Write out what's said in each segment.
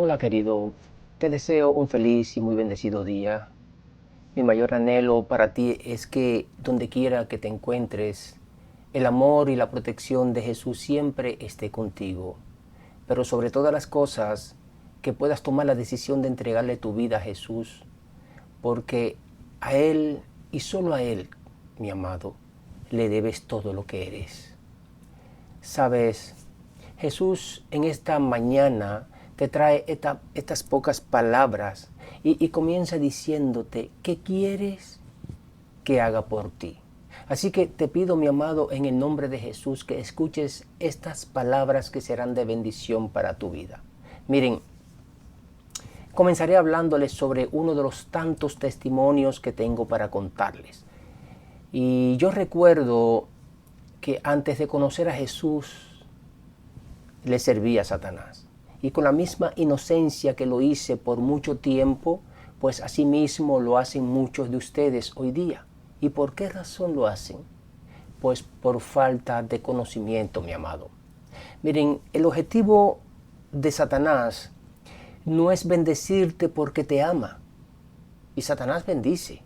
Hola querido, te deseo un feliz y muy bendecido día. Mi mayor anhelo para ti es que donde quiera que te encuentres, el amor y la protección de Jesús siempre esté contigo. Pero sobre todas las cosas, que puedas tomar la decisión de entregarle tu vida a Jesús, porque a Él y solo a Él, mi amado, le debes todo lo que eres. Sabes, Jesús en esta mañana te trae estas pocas palabras y comienza diciéndote qué quieres que haga por ti. Así que te pido, mi amado, en el nombre de Jesús, que escuches estas palabras que serán de bendición para tu vida. Miren, comenzaré hablándoles sobre uno de los tantos testimonios que tengo para contarles. Y yo recuerdo que antes de conocer a Jesús, le servía a Satanás. Y con la misma inocencia que lo hice por mucho tiempo, pues asimismo lo hacen muchos de ustedes hoy día. ¿Y por qué razón lo hacen? Pues por falta de conocimiento, mi amado. Miren, el objetivo de Satanás no es bendecirte porque te ama. Y Satanás bendice.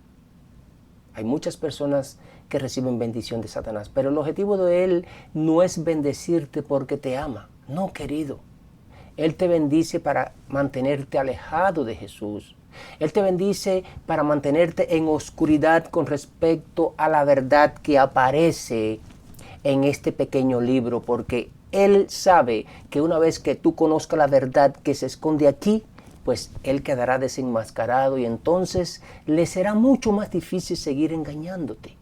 Hay muchas personas que reciben bendición de Satanás, pero el objetivo de él no es bendecirte porque te ama. No, querido. Él te bendice para mantenerte alejado de Jesús. Él te bendice para mantenerte en oscuridad con respecto a la verdad que aparece en este pequeño libro, porque Él sabe que una vez que tú conozcas la verdad que se esconde aquí, pues Él quedará desenmascarado y entonces le será mucho más difícil seguir engañándote.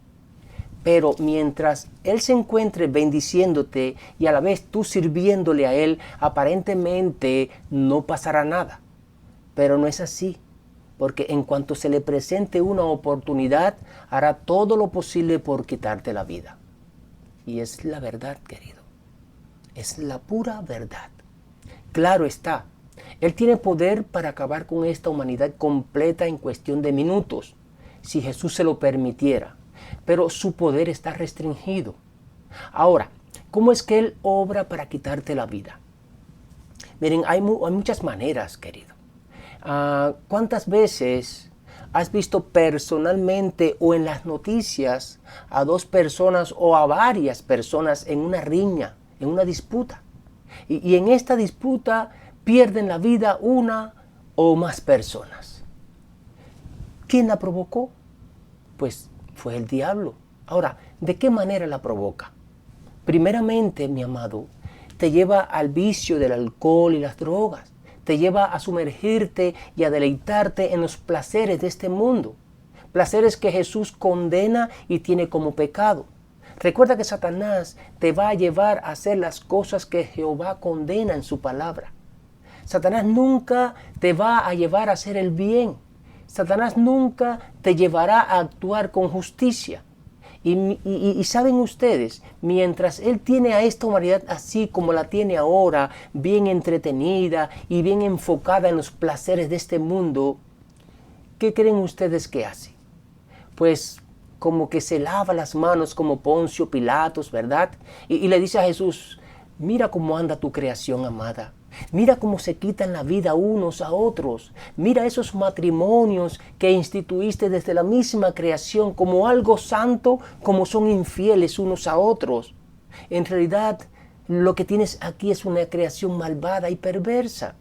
Pero mientras Él se encuentre bendiciéndote y a la vez tú sirviéndole a Él, aparentemente no pasará nada. Pero no es así, porque en cuanto se le presente una oportunidad, hará todo lo posible por quitarte la vida. Y es la verdad, querido. Es la pura verdad. Claro está, Él tiene poder para acabar con esta humanidad completa en cuestión de minutos, si Jesús se lo permitiera. Pero su poder está restringido. Ahora, ¿cómo es que Él obra para quitarte la vida? Miren, hay muchas maneras, querido. ¿Cuántas veces has visto personalmente o en las noticias a dos personas o a varias personas en una riña, en una disputa? Y en esta disputa pierden la vida una o más personas. ¿Quién la provocó? Pues fue el diablo. Ahora, ¿de qué manera la provoca? Primeramente, mi amado, te lleva al vicio del alcohol y las drogas. Te lleva a sumergirte y a deleitarte en los placeres de este mundo. Placeres que Jesús condena y tiene como pecado. Recuerda que Satanás te va a llevar a hacer las cosas que Jehová condena en su palabra. Satanás nunca te va a llevar a hacer el bien. Satanás nunca te llevará a actuar con justicia. Y saben ustedes, mientras Él tiene a esta humanidad así como la tiene ahora, bien entretenida y bien enfocada en los placeres de este mundo, ¿qué creen ustedes que hace? Pues como que se lava las manos como Poncio Pilatos, ¿verdad? Y le dice a Jesús, mira cómo anda tu creación amada. Mira cómo se quitan la vida unos a otros. Mira esos matrimonios que instituiste desde la misma creación como algo santo, como son infieles unos a otros. En realidad, lo que tienes aquí es una creación malvada y perversa.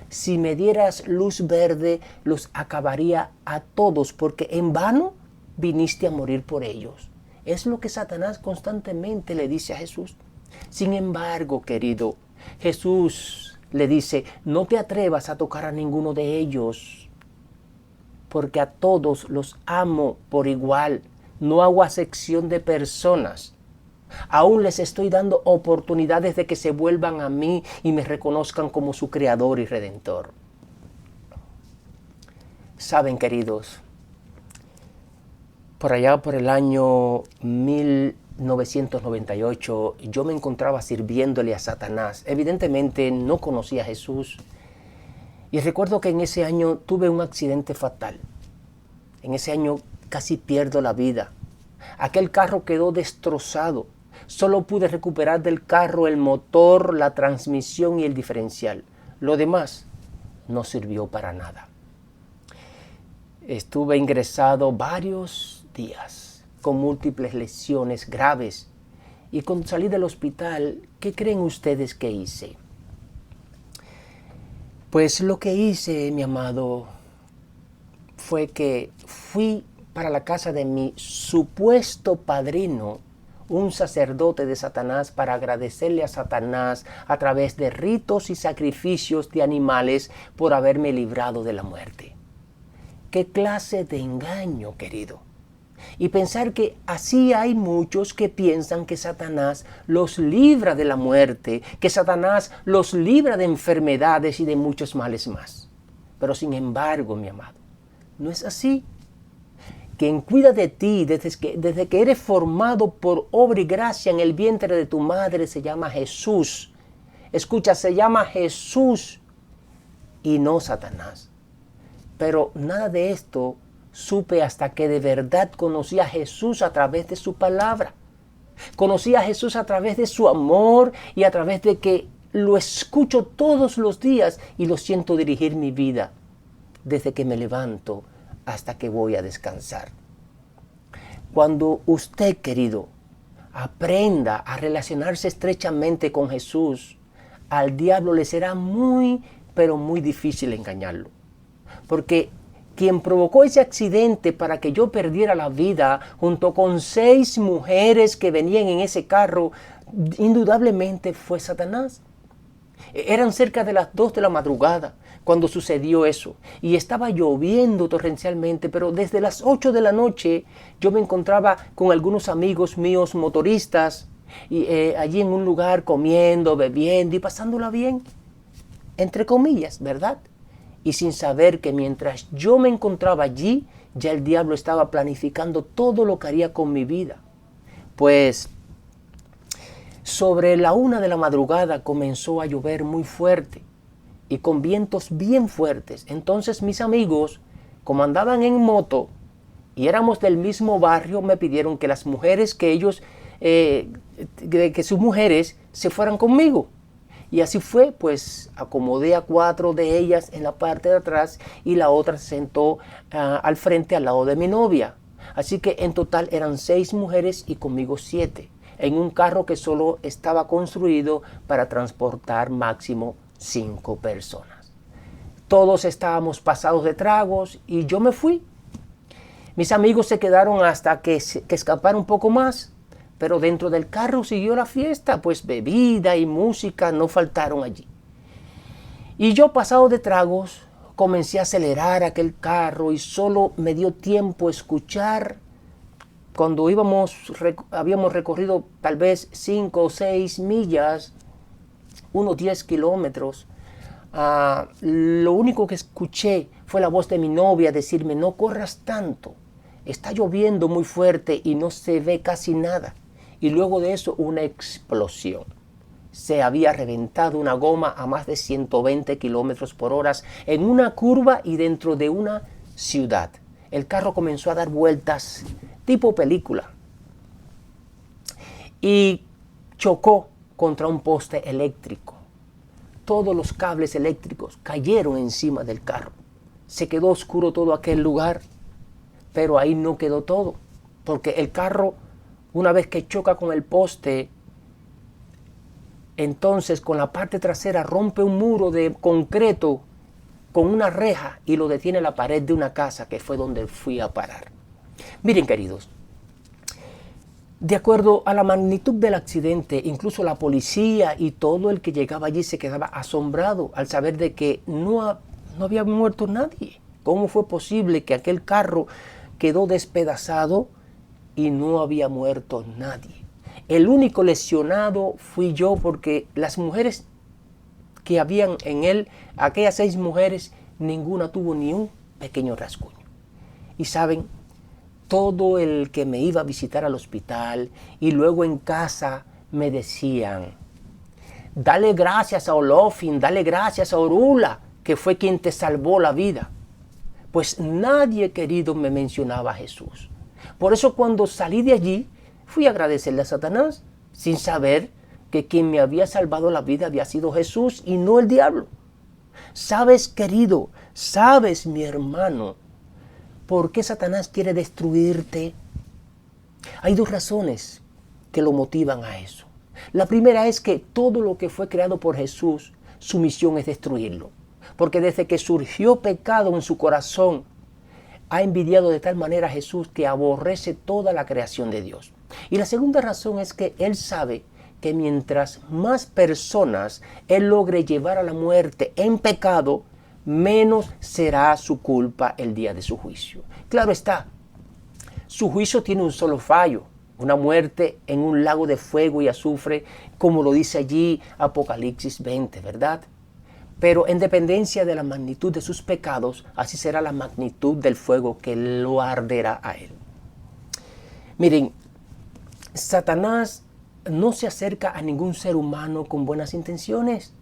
Si me dieras luz verde, los acabaría a todos, porque en vano viniste a morir por ellos. Es lo que Satanás constantemente le dice a Jesús. Sin embargo, querido, Jesús le dice, no te atrevas a tocar a ninguno de ellos, porque a todos los amo por igual. No hago acepción de personas. Aún les estoy dando oportunidades de que se vuelvan a mí y me reconozcan como su creador y redentor. Saben, queridos, por allá por el año 1998 yo me encontraba sirviéndole a Satanás. Evidentemente no conocía a Jesús. Y recuerdo que en ese año tuve un accidente fatal. En ese año casi pierdo la vida. Aquel carro quedó destrozado. Solo pude recuperar del carro el motor, la transmisión y el diferencial. Lo demás no sirvió para nada. Estuve ingresado varios días con múltiples lesiones graves y cuando salí del hospital, ¿qué creen ustedes que hice? Pues lo que hice, mi amado, fue que fui para la casa de mi supuesto padrino, un sacerdote de Satanás, para agradecerle a Satanás a través de ritos y sacrificios de animales por haberme librado de la muerte. ¿Qué clase de engaño, querido? Y pensar que así hay muchos que piensan que Satanás los libra de la muerte, que Satanás los libra de enfermedades y de muchos males más. Pero sin embargo, mi amado, no es así. Quien cuida de ti desde que eres formado por obra y gracia en el vientre de tu madre se llama Jesús. Escucha, se llama Jesús y no Satanás. Pero nada de esto supe hasta que de verdad conocí a Jesús a través de su palabra. Conocí a Jesús a través de su amor y a través de que lo escucho todos los días y lo siento dirigir mi vida desde que me levanto hasta que voy a descansar. Cuando usted, querido, aprenda a relacionarse estrechamente con Jesús, al diablo le será muy, pero muy difícil engañarlo. Porque quien provocó ese accidente para que yo perdiera la vida, junto con 6 mujeres que venían en ese carro, indudablemente fue Satanás. Eran cerca de las 2 de la madrugada cuando sucedió eso. Y estaba lloviendo torrencialmente, pero desde las 8 de la noche yo me encontraba con algunos amigos míos motoristas y allí en un lugar comiendo, bebiendo y pasándola bien, entre comillas, ¿verdad? Y sin saber que mientras yo me encontraba allí, ya el diablo estaba planificando todo lo que haría con mi vida. Pues sobre la 1 de la madrugada comenzó a llover muy fuerte y con vientos bien fuertes. Entonces mis amigos, como andaban en moto y éramos del mismo barrio, me pidieron que las mujeres que sus mujeres se fueran conmigo. Y así fue, pues acomodé a 4 de ellas en la parte de atrás y la otra se sentó al frente al lado de mi novia. Así que en total eran 6 mujeres y conmigo 7, en un carro que solo estaba construido para transportar máximo 5 personas. Todos estábamos pasados de tragos y yo me fui. Mis amigos se quedaron hasta que escapara un poco más. Pero dentro del carro siguió la fiesta, pues bebida y música no faltaron allí. Y yo, pasado de tragos, comencé a acelerar aquel carro y solo me dio tiempo escuchar cuando habíamos recorrido tal vez 5 o 6 millas, unos 10 kilómetros. Lo único que escuché fue la voz de mi novia decirme: no corras tanto, está lloviendo muy fuerte y no se ve casi nada. Y luego de eso, una explosión. Se había reventado una goma a más de 120 kilómetros por hora en una curva y dentro de una ciudad. El carro comenzó a dar vueltas tipo película y chocó contra un poste eléctrico. Todos los cables eléctricos cayeron encima del carro. Se quedó oscuro todo aquel lugar, pero ahí no quedó todo, porque el carro, una vez que choca con el poste, entonces con la parte trasera rompe un muro de concreto con una reja y lo detiene la pared de una casa que fue donde fui a parar. Miren, queridos, de acuerdo a la magnitud del accidente, incluso la policía y todo el que llegaba allí se quedaba asombrado al saber de que no había muerto nadie. ¿Cómo fue posible que aquel carro quedó despedazado y no había muerto nadie? El único lesionado fui yo, porque las mujeres que habían en él, aquellas 6 mujeres, ninguna tuvo ni un pequeño rasguño. Y saben, todo el que me iba a visitar al hospital y luego en casa me decían: dale gracias a Olofin, dale gracias a Orula, que fue quien te salvó la vida. Pues nadie, querido, me mencionaba a Jesús. Por eso cuando salí de allí, fui a agradecerle a Satanás, sin saber que quien me había salvado la vida había sido Jesús y no el diablo. ¿Sabes, querido? ¿Sabes, mi hermano, por qué Satanás quiere destruirte? Hay dos razones que lo motivan a eso. La primera es que todo lo que fue creado por Jesús, su misión es destruirlo. Porque desde que surgió pecado en su corazón, ha envidiado de tal manera a Jesús que aborrece toda la creación de Dios. Y la segunda razón es que Él sabe que mientras más personas Él logre llevar a la muerte en pecado, menos será su culpa el día de su juicio. Claro está, su juicio tiene un solo fallo, una muerte en un lago de fuego y azufre, como lo dice allí Apocalipsis 20, ¿verdad? Pero en dependencia de la magnitud de sus pecados, así será la magnitud del fuego que lo arderá a él. Miren, Satanás no se acerca a ningún ser humano con buenas intenciones.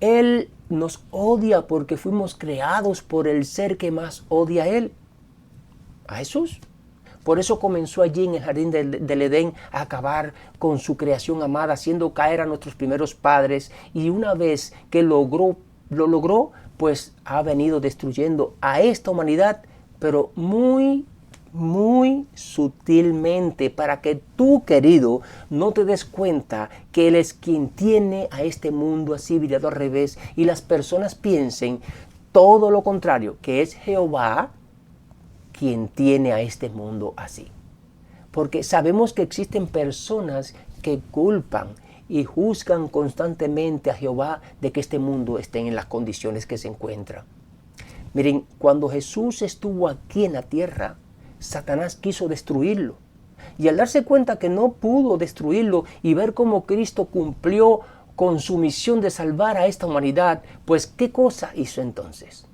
Él nos odia porque fuimos creados por el ser que más odia a él, a Jesús. Por eso comenzó allí en el jardín del Edén a acabar con su creación amada, haciendo caer a nuestros primeros padres. Y una vez que lo logró, pues ha venido destruyendo a esta humanidad, pero muy sutilmente, para que tú, querido, no te des cuenta que Él es quien tiene a este mundo así virado al revés y las personas piensen todo lo contrario, que es Jehová quien tiene a este mundo así. Porque sabemos que existen personas que culpan y juzgan constantemente a Jehová de que este mundo esté en las condiciones que se encuentra. Miren, cuando Jesús estuvo aquí en la tierra, Satanás quiso destruirlo. Y al darse cuenta que no pudo destruirlo y ver cómo Cristo cumplió con su misión de salvar a esta humanidad, pues ¿qué cosa hizo entonces?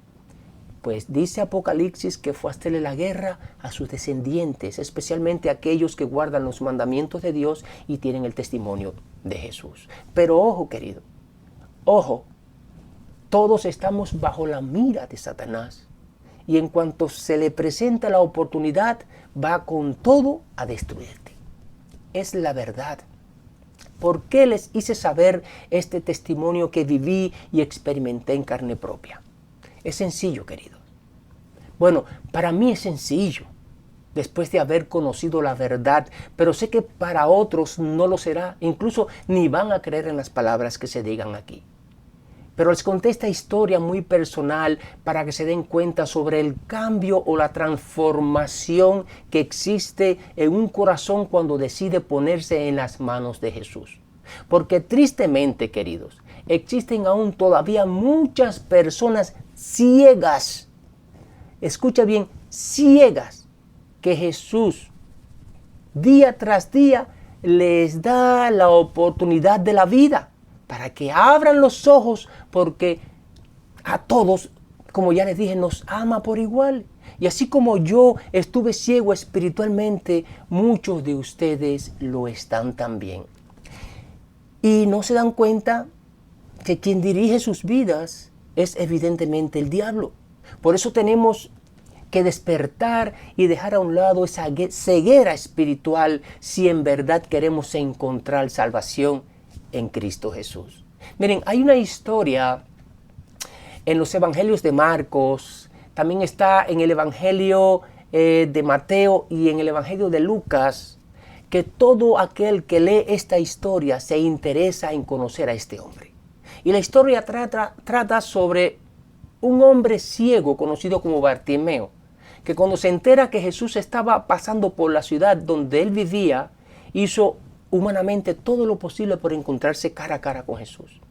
Pues dice Apocalipsis que fue a hacerle la guerra a sus descendientes, especialmente a aquellos que guardan los mandamientos de Dios y tienen el testimonio de Jesús. Pero ojo, querido, ojo, todos estamos bajo la mira de Satanás. Y en cuanto se le presenta la oportunidad, va con todo a destruirte. Es la verdad. ¿Por qué les hice saber este testimonio que viví y experimenté en carne propia? Es sencillo, querido. Bueno, para mí es sencillo, después de haber conocido la verdad, pero sé que para otros no lo será, incluso ni van a creer en las palabras que se digan aquí. Pero les conté esta historia muy personal para que se den cuenta sobre el cambio o la transformación que existe en un corazón cuando decide ponerse en las manos de Jesús. Porque tristemente, queridos, existen aún todavía muchas personas ciegas, escucha bien, ciegas, que Jesús día tras día les da la oportunidad de la vida para que abran los ojos, porque a todos, como ya les dije, nos ama por igual. Y así como yo estuve ciego espiritualmente, muchos de ustedes lo están también. Y no se dan cuenta que quien dirige sus vidas es evidentemente el diablo. Por eso tenemos que despertar y dejar a un lado esa ceguera espiritual si en verdad queremos encontrar salvación en Cristo Jesús. Miren, hay una historia en los evangelios de Marcos, también está en el evangelio de Mateo y en el evangelio de Lucas, que todo aquel que lee esta historia se interesa en conocer a este hombre. Y la historia trata sobre un hombre ciego conocido como Bartimeo, que cuando se entera que Jesús estaba pasando por la ciudad donde él vivía, hizo humanamente todo lo posible por encontrarse cara a cara con Jesús.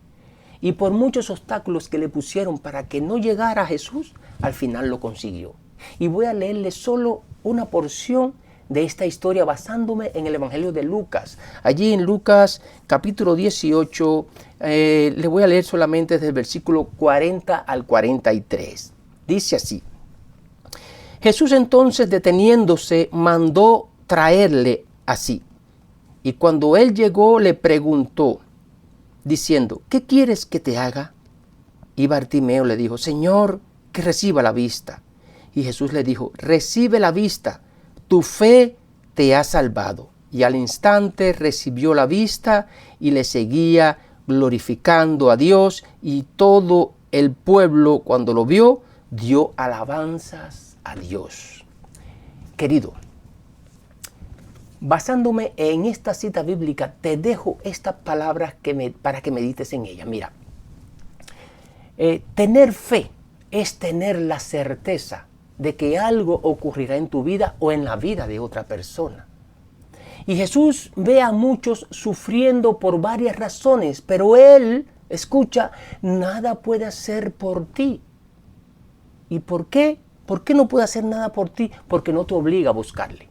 Y por muchos obstáculos que le pusieron para que no llegara a Jesús, al final lo consiguió. Y voy a leerle solo una porción de esta historia basándome en el Evangelio de Lucas. Allí en Lucas capítulo 18, le voy a leer solamente desde el versículo 40 al 43. Dice así: Jesús entonces, deteniéndose, mandó traerle así. Y cuando él llegó, le preguntó, diciendo, ¿qué quieres que te haga? Y Bartimeo le dijo, Señor, que reciba la vista. Y Jesús le dijo, recibe la vista, tu fe te ha salvado. Y al instante recibió la vista y le seguía glorificando a Dios, y todo El pueblo, cuando lo vio, dio alabanzas a Dios. Querido, basándome en esta cita bíblica, te dejo estas palabras para que medites en ellas. Mira, tener fe es tener la certeza de que algo ocurrirá en tu vida o en la vida de otra persona. Y Jesús ve a muchos sufriendo por varias razones, pero Él, escucha, nada puede hacer por ti. ¿Y por qué? ¿Por qué no puede hacer nada por ti? Porque no te obliga a buscarle.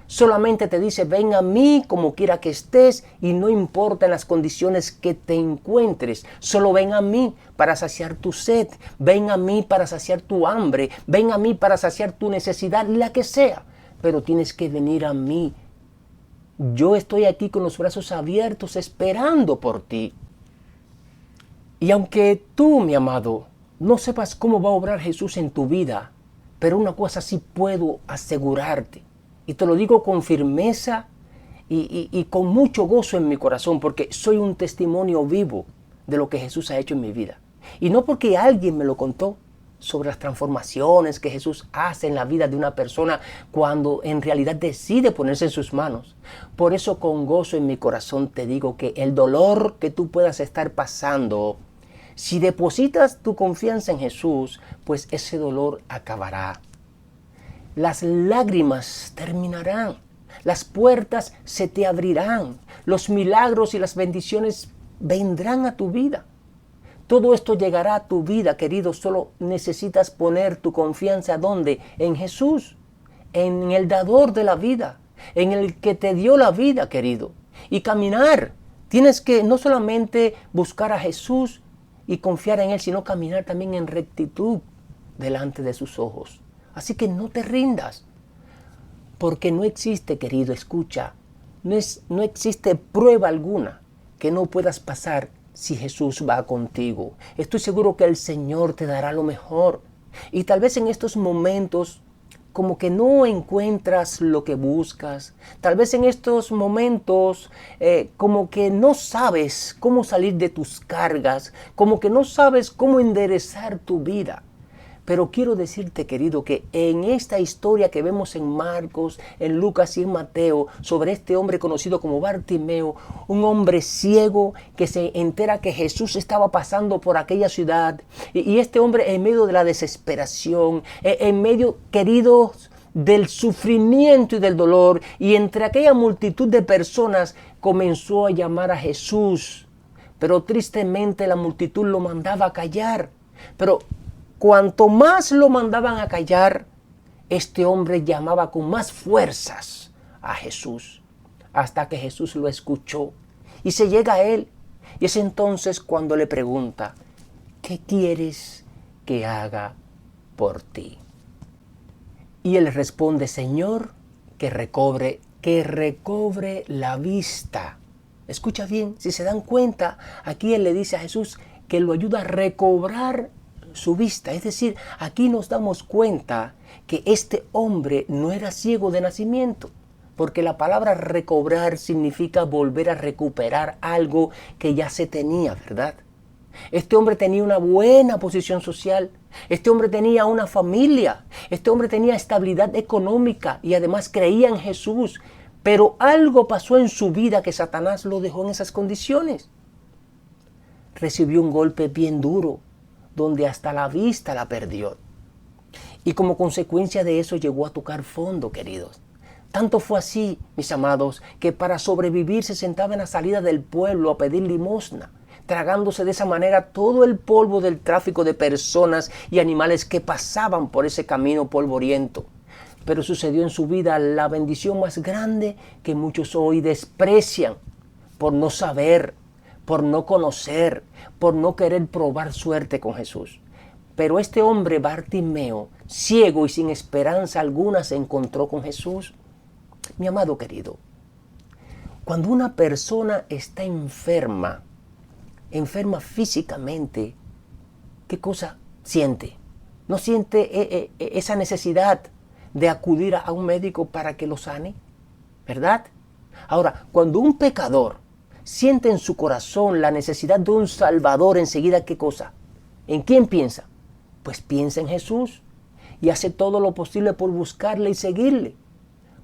Solamente te dice, ven a mí como quiera que estés y no importa en las condiciones que te encuentres. Solo ven a mí para saciar tu sed. Ven a mí para saciar tu hambre. Ven a mí para saciar tu necesidad, la que sea. Pero tienes que venir a mí. Yo estoy aquí con los brazos abiertos esperando por ti. Y aunque tú, mi amado, no sepas cómo va a obrar Jesús en tu vida, pero una cosa sí puedo asegurarte. Y te lo digo con firmeza y con mucho gozo en mi corazón, porque soy un testimonio vivo de lo que Jesús ha hecho en mi vida. Y no porque alguien me lo contó sobre las transformaciones que Jesús hace en la vida de una persona cuando en realidad decide ponerse en sus manos. Por eso con gozo en mi corazón te digo que el dolor que tú puedas estar pasando, si depositas tu confianza en Jesús, pues ese dolor acabará. Las lágrimas terminarán, las puertas se te abrirán, los milagros y las bendiciones vendrán a tu vida. Todo esto llegará a tu vida, querido, solo necesitas poner tu confianza ¿dónde? En Jesús, en el dador de la vida, en el que te dio la vida, querido. Y caminar, tienes que no solamente buscar a Jesús y confiar en Él, sino caminar también en rectitud delante de sus ojos. Así que no te rindas, porque no existe, querido, escucha, no existe prueba alguna que no puedas pasar si Jesús va contigo. Estoy seguro que el Señor te dará lo mejor. Y tal vez en estos momentos como que no encuentras lo que buscas. Tal vez en estos momentos como que no sabes cómo salir de tus cargas, como que no sabes cómo enderezar tu vida. Pero quiero decirte, querido, que en esta historia que vemos en Marcos, en Lucas y en Mateo, sobre este hombre conocido como Bartimeo, un hombre ciego que se entera que Jesús estaba pasando por aquella ciudad, y este hombre en medio de la desesperación, en medio, queridos, del sufrimiento y del dolor, y entre aquella multitud de personas comenzó a llamar a Jesús, pero tristemente la multitud lo mandaba a callar. Pero cuanto más lo mandaban a callar, este hombre llamaba con más fuerzas a Jesús, hasta que Jesús lo escuchó y se llega a él. Y es entonces cuando le pregunta, ¿qué quieres que haga por ti? Y él responde, Señor, que recobre la vista. Escucha bien, si se dan cuenta, aquí él le dice a Jesús que lo ayuda a recobrar su vista. Es decir, aquí nos damos cuenta que este hombre no era ciego de nacimiento, porque la palabra recobrar significa volver a recuperar algo que ya se tenía, ¿verdad? Este hombre tenía una buena posición social, este hombre tenía una familia, este hombre tenía estabilidad económica y además creía en Jesús, pero algo pasó en su vida que Satanás lo dejó en esas condiciones. Recibió un golpe bien duro, donde hasta la vista la perdió. Y como consecuencia de eso llegó a tocar fondo, queridos. Tanto fue así, mis amados, que para sobrevivir se sentaba en la salida del pueblo a pedir limosna, tragándose de esa manera todo el polvo del tráfico de personas y animales que pasaban por ese camino polvoriento. Pero sucedió en su vida la bendición más grande que muchos hoy desprecian por no saber, por no conocer, por no querer probar suerte con Jesús. Pero este hombre Bartimeo, ciego y sin esperanza alguna, se encontró con Jesús. Mi amado querido, cuando una persona está enferma físicamente, ¿qué cosa siente? ¿No siente esa necesidad de acudir a un médico para que lo sane? ¿Verdad? Ahora, cuando un pecador siente en su corazón la necesidad de un Salvador, enseguida, ¿qué cosa? ¿En quién piensa? Pues piensa en Jesús y hace todo lo posible por buscarle y seguirle.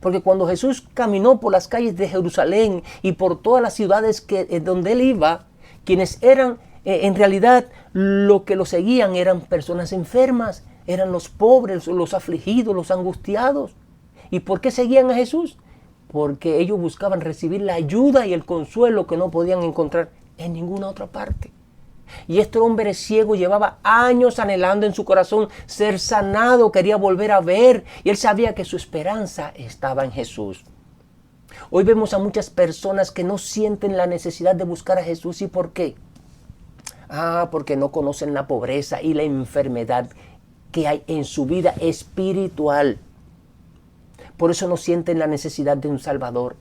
Porque cuando Jesús caminó por las calles de Jerusalén y por todas las ciudades donde él iba, quienes eran en realidad lo que lo seguían eran personas enfermas, eran los pobres, los afligidos, los angustiados. ¿Y por qué seguían a Jesús? Porque ellos buscaban recibir la ayuda y el consuelo que no podían encontrar en ninguna otra parte. Y este hombre ciego llevaba años anhelando en su corazón ser sanado, quería volver a ver, y él sabía que su esperanza estaba en Jesús. Hoy vemos a muchas personas que no sienten la necesidad de buscar a Jesús. ¿Y por qué? Porque no conocen la pobreza y la enfermedad que hay en su vida espiritual. Por eso no sienten la necesidad de un Salvador.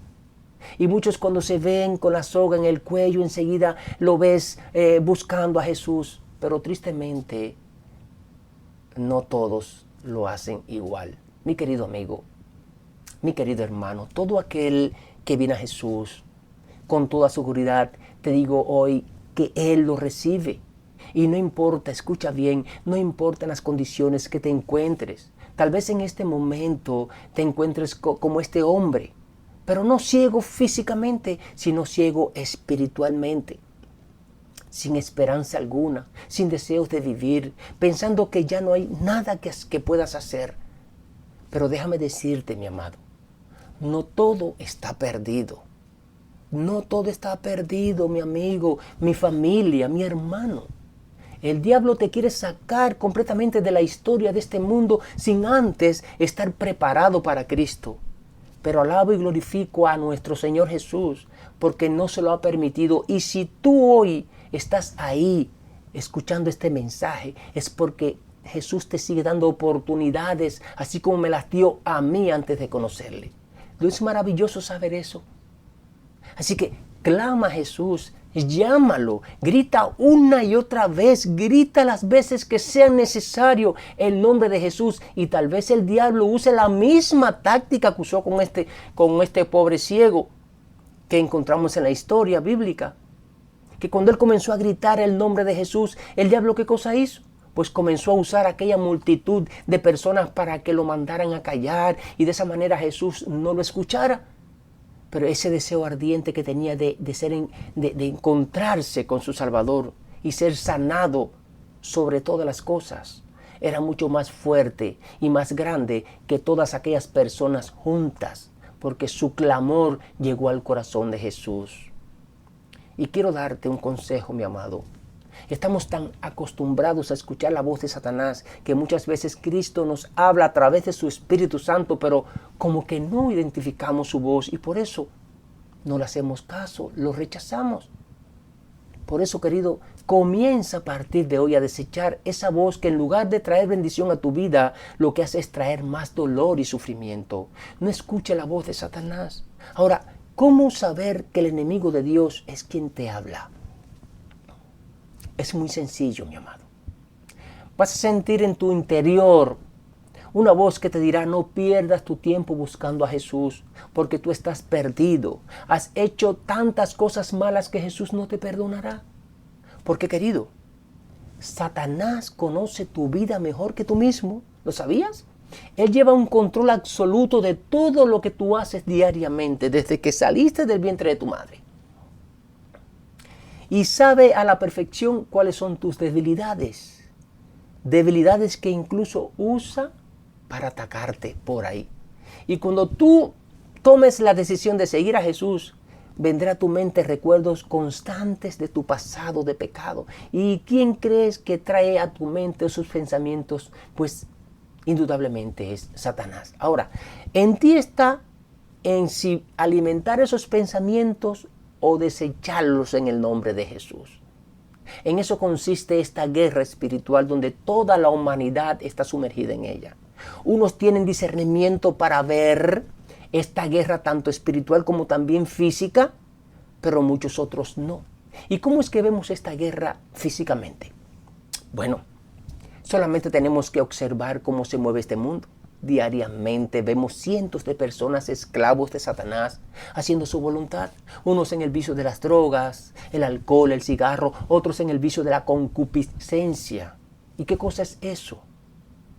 Y muchos cuando se ven con la soga en el cuello, enseguida lo ves buscando a Jesús. Pero tristemente, no todos lo hacen igual. Mi querido amigo, mi querido hermano, todo aquel que viene a Jesús, con toda seguridad, te digo hoy que Él lo recibe. Y no importa, escucha bien, no importan las condiciones que te encuentres. Tal vez en este momento te encuentres como este hombre, pero no ciego físicamente, sino ciego espiritualmente, sin esperanza alguna, sin deseos de vivir, pensando que ya no hay nada que puedas hacer. Pero déjame decirte, mi amado, no todo está perdido. No todo está perdido, mi amigo, mi familia, mi hermano. El diablo te quiere sacar completamente de la historia de este mundo sin antes estar preparado para Cristo. Pero alabo y glorifico a nuestro Señor Jesús porque no se lo ha permitido. Y si tú hoy estás ahí escuchando este mensaje, es porque Jesús te sigue dando oportunidades, así como me las dio a mí antes de conocerle. ¿No es maravilloso saber eso? Así que clama a Jesús, llámalo, grita una y otra vez, grita las veces que sea necesario el nombre de Jesús. Y tal vez el diablo use la misma táctica que usó con este pobre ciego que encontramos en la historia bíblica. Que cuando él comenzó a gritar el nombre de Jesús, el diablo ¿qué cosa hizo? Pues comenzó a usar aquella multitud de personas para que lo mandaran a callar y de esa manera Jesús no lo escuchara. Pero ese deseo ardiente que tenía de encontrarse con su Salvador y ser sanado sobre todas las cosas, era mucho más fuerte y más grande que todas aquellas personas juntas, porque su clamor llegó al corazón de Jesús. Y quiero darte un consejo, mi amado. Estamos tan acostumbrados a escuchar la voz de Satanás que muchas veces Cristo nos habla a través de su Espíritu Santo, pero como que no identificamos su voz y por eso no le hacemos caso, lo rechazamos. Por eso, querido, comienza a partir de hoy a desechar esa voz que en lugar de traer bendición a tu vida, lo que hace es traer más dolor y sufrimiento. No escuche la voz de Satanás. Ahora, ¿cómo saber que el enemigo de Dios es quien te habla? Es muy sencillo, mi amado. Vas a sentir en tu interior una voz que te dirá: no pierdas tu tiempo buscando a Jesús, porque tú estás perdido. Has hecho tantas cosas malas que Jesús no te perdonará. Porque, querido, Satanás conoce tu vida mejor que tú mismo. ¿Lo sabías? Él lleva un control absoluto de todo lo que tú haces diariamente, desde que saliste del vientre de tu madre. Y sabe a la perfección cuáles son tus debilidades. Debilidades que incluso usa para atacarte por ahí. Y cuando tú tomes la decisión de seguir a Jesús, vendrá a tu mente recuerdos constantes de tu pasado de pecado. ¿Y quién crees que trae a tu mente esos pensamientos? Pues indudablemente es Satanás. Ahora, en ti está en si alimentar esos pensamientos o desecharlos en el nombre de Jesús. En eso consiste esta guerra espiritual donde toda la humanidad está sumergida en ella. Unos tienen discernimiento para ver esta guerra tanto espiritual como también física, pero muchos otros no. ¿Y cómo es que vemos esta guerra físicamente? Bueno, solamente tenemos que observar cómo se mueve este mundo. diariamente vemos cientos de personas esclavos de Satanás haciendo su voluntad. Unos en el vicio de las drogas, el alcohol, el cigarro, otros en el vicio de la concupiscencia. ¿Y qué cosa es eso?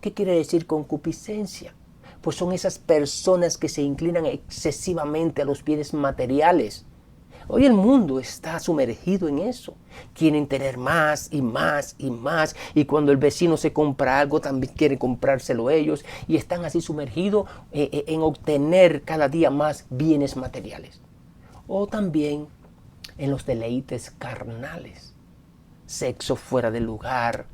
¿Qué quiere decir concupiscencia? Pues son esas personas que se inclinan excesivamente a los bienes materiales. Hoy el mundo está sumergido en eso. Quieren tener más y más y más. Y cuando el vecino se compra algo, también quieren comprárselo ellos. Y están así sumergidos en obtener cada día más bienes materiales. O también en los deleites carnales. Sexo fuera de lugar,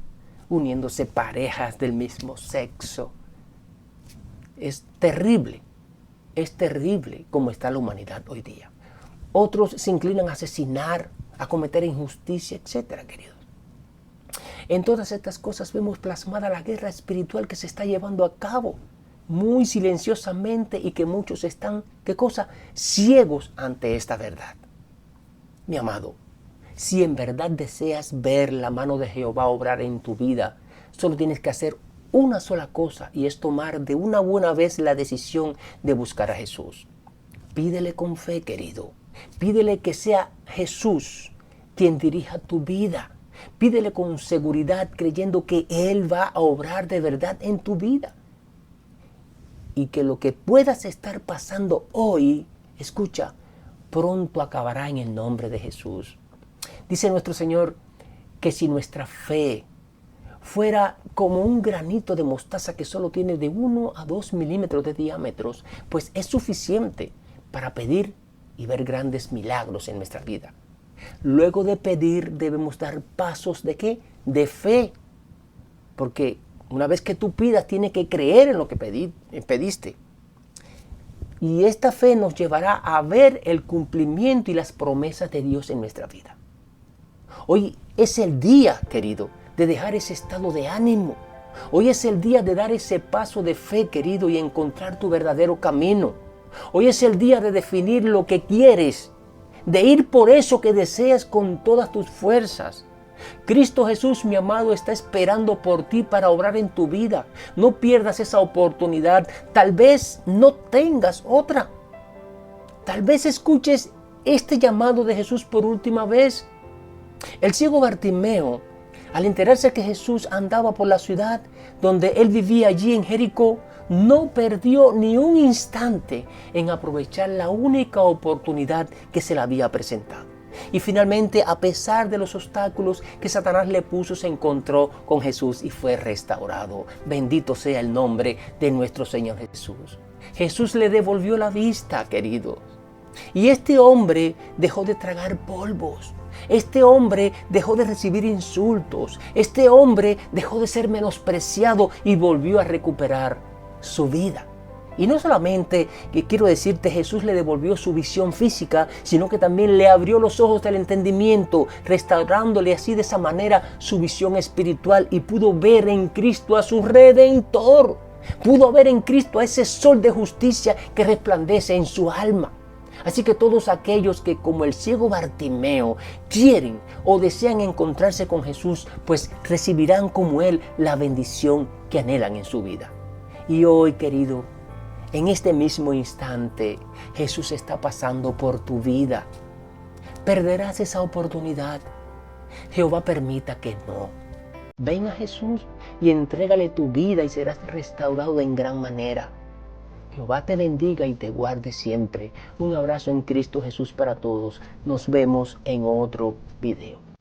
uniéndose parejas del mismo sexo. Es terrible cómo está la humanidad hoy día. Otros se inclinan a asesinar, a cometer injusticia, etcétera, queridos. En todas estas cosas vemos plasmada la guerra espiritual que se está llevando a cabo muy silenciosamente y que muchos están, ¿qué cosa? Ciegos ante esta verdad. Mi amado, si en verdad deseas ver la mano de Jehová obrar en tu vida, solo tienes que hacer una sola cosa y es tomar de una buena vez la decisión de buscar a Jesús. Pídele con fe, querido. Pídele que sea Jesús quien dirija tu vida. Pídele con seguridad creyendo que Él va a obrar de verdad en tu vida. Y que lo que puedas estar pasando hoy, escucha, pronto acabará en el nombre de Jesús. Dice nuestro Señor que si nuestra fe fuera como un granito de mostaza que solo tiene de 1 a 2 milímetros de diámetro, pues es suficiente para pedir y ver grandes milagros en nuestra vida. Luego de pedir debemos dar pasos ¿de qué? De fe. Porque una vez que tú pidas, tienes que creer en lo que pediste. Y esta fe nos llevará a ver el cumplimiento y las promesas de Dios en nuestra vida. Hoy es el día, querido, de dejar ese estado de ánimo. Hoy es el día de dar ese paso de fe, querido, y encontrar tu verdadero camino. Hoy es el día de definir lo que quieres, de ir por eso que deseas con todas tus fuerzas. Cristo Jesús, mi amado, está esperando por ti para obrar en tu vida. No pierdas esa oportunidad. Tal vez no tengas otra. Tal vez escuches este llamado de Jesús por última vez. El ciego Bartimeo, al enterarse que Jesús andaba por la ciudad donde él vivía allí en Jericó, no perdió ni un instante en aprovechar la única oportunidad que se le había presentado. Y finalmente, a pesar de los obstáculos que Satanás le puso, se encontró con Jesús y fue restaurado. Bendito sea el nombre de nuestro Señor Jesús. Jesús le devolvió la vista, queridos. Y este hombre dejó de tragar polvos. Este hombre dejó de recibir insultos. Este hombre dejó de ser menospreciado y volvió a recuperar su vida. Y no solamente, que quiero decirte, Jesús le devolvió su visión física, sino que también le abrió los ojos del entendimiento, restaurándole así de esa manera su visión espiritual, y pudo ver en Cristo a su Redentor. Pudo ver en Cristo a ese sol de justicia que resplandece en su alma. Así que todos aquellos que, como el ciego Bartimeo, quieren o desean encontrarse con Jesús, pues recibirán como Él la bendición que anhelan en su vida. Y hoy, querido, en este mismo instante, Jesús está pasando por tu vida. ¿Perderás esa oportunidad? Jehová permita que no. Ven a Jesús y entrégale tu vida y serás restaurado en gran manera. Jehová te bendiga y te guarde siempre. Un abrazo en Cristo Jesús para todos. Nos vemos en otro video.